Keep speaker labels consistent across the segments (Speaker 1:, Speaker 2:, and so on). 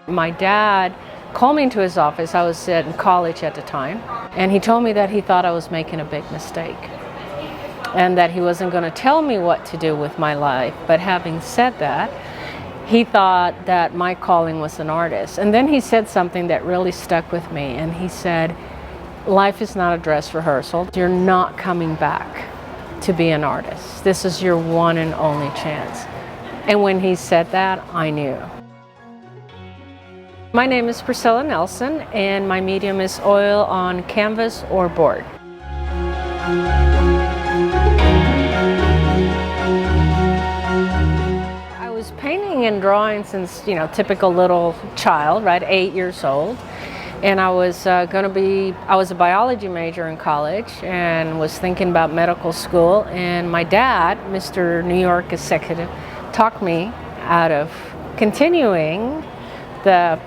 Speaker 1: My dad called me into his office. I was in college at the time, and he told me that he thought I was making a big mistake and that he wasn't going to tell me what to do with my life. But having said that, he thought that my calling was an artist. And then he said something that really stuck with me, and he said, life is not a dress rehearsal. You're not coming back to be an artist. This is your one and only chance. And when he said that, I knew. My name is Priscilla Nelson, and my medium is oil on canvas or board. I was painting and drawing since, typical little child, right, 8 years old. And I was I was a biology major in college and was thinking about medical school. And my dad, Mr. New York executive, talked me out of continuing the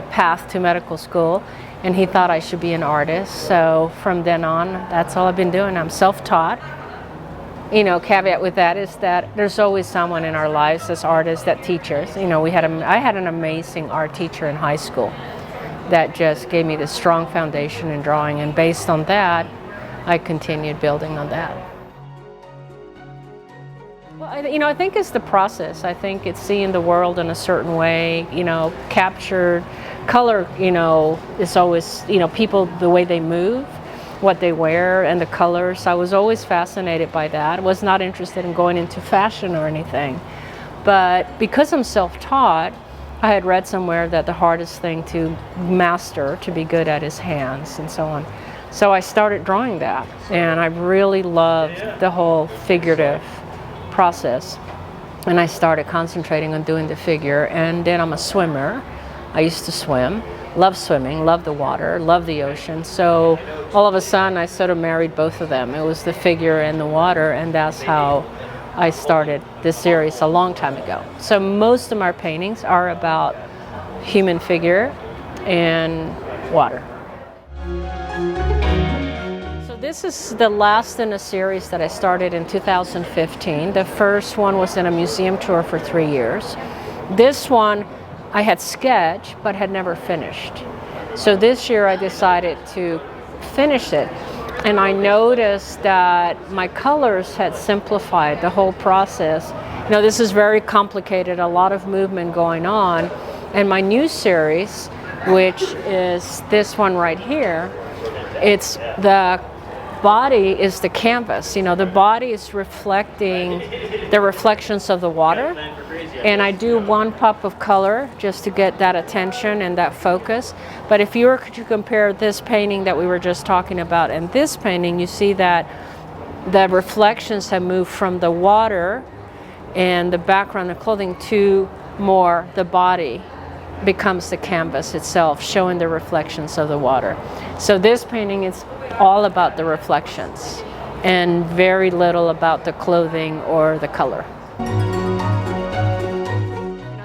Speaker 1: path to medical school, and he thought I should be an artist. So from then on, that's all I've been doing. I'm self-taught. Caveat with that is that there's always someone in our lives as artists that teach us. I had an amazing art teacher in high school that just gave me this strong foundation in drawing, and based on that, I continued building on that. Well, I think it's the process. I think it's seeing the world in a certain way, captured. Color, is always, people, the way they move, what they wear, and the colors. I was always fascinated by that. I was not interested in going into fashion or anything. But because I'm self-taught, I had read somewhere that the hardest thing to master, to be good at, is hands and so on. So I started drawing that, and I really loved the whole figurative process. And I started concentrating on doing the figure, and then I'm a swimmer. I used to swim, love swimming, love the water, love the ocean. So all of a sudden I sort of married both of them. It was the figure and the water, and that's how I started this series a long time ago. So most of my paintings are about human figure and water. So this is the last in a series that I started in 2015. The first one was in a museum tour for 3 years. This one I had sketched but had never finished. So this year I decided to finish it. And I noticed that my colors had simplified the whole process. This is very complicated, a lot of movement going on. And my new series, which is this one right here, it's the body is the canvas. The body is reflecting the reflections of the water. And I do one pop of color just to get that attention and that focus. But if you were to compare this painting that we were just talking about and this painting, you see that the reflections have moved from the water and the background of clothing to more the body becomes the canvas itself, showing the reflections of the water. So this painting is all about the reflections and very little about the clothing or the color.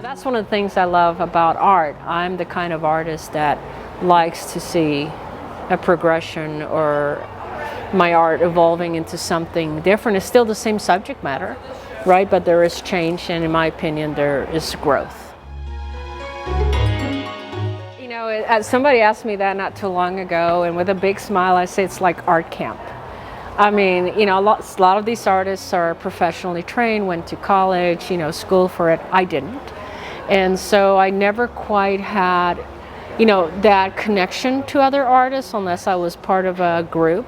Speaker 1: That's one of the things I love about art. I'm the kind of artist that likes to see a progression or my art evolving into something different. It's still the same subject matter, right? But there is change, and in my opinion, there is growth. Somebody asked me that not too long ago, and with a big smile, I say it's like art camp. I mean, a lot of these artists are professionally trained, went to college, school for it. I didn't. And so I never quite had, that connection to other artists unless I was part of a group.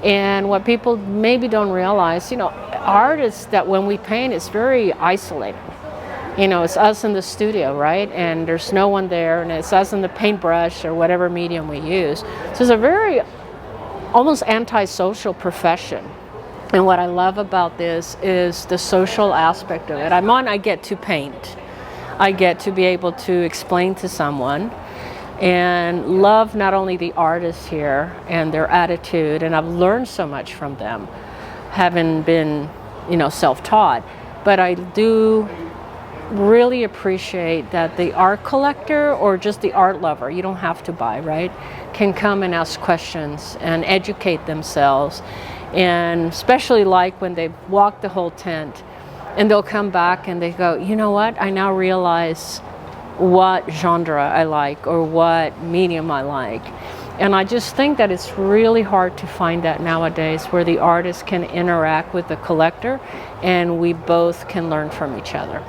Speaker 1: And what people maybe don't realize, artists, that when we paint, it's very isolated. It's us in the studio, right? And there's no one there, and it's us in the paintbrush or whatever medium we use. So it's a very almost antisocial profession. And what I love about this is the social aspect of it. I get to paint. I get to be able to explain to someone and love not only the artists here and their attitude, and I've learned so much from them, having been, self-taught, but I do really appreciate that the art collector or just the art lover, you don't have to buy, right, can come and ask questions and educate themselves. And especially like when they've walked the whole tent and they'll come back and they go, you know what, I now realize what genre I like or what medium I like. And I just think that it's really hard to find that nowadays, where the artist can interact with the collector and we both can learn from each other.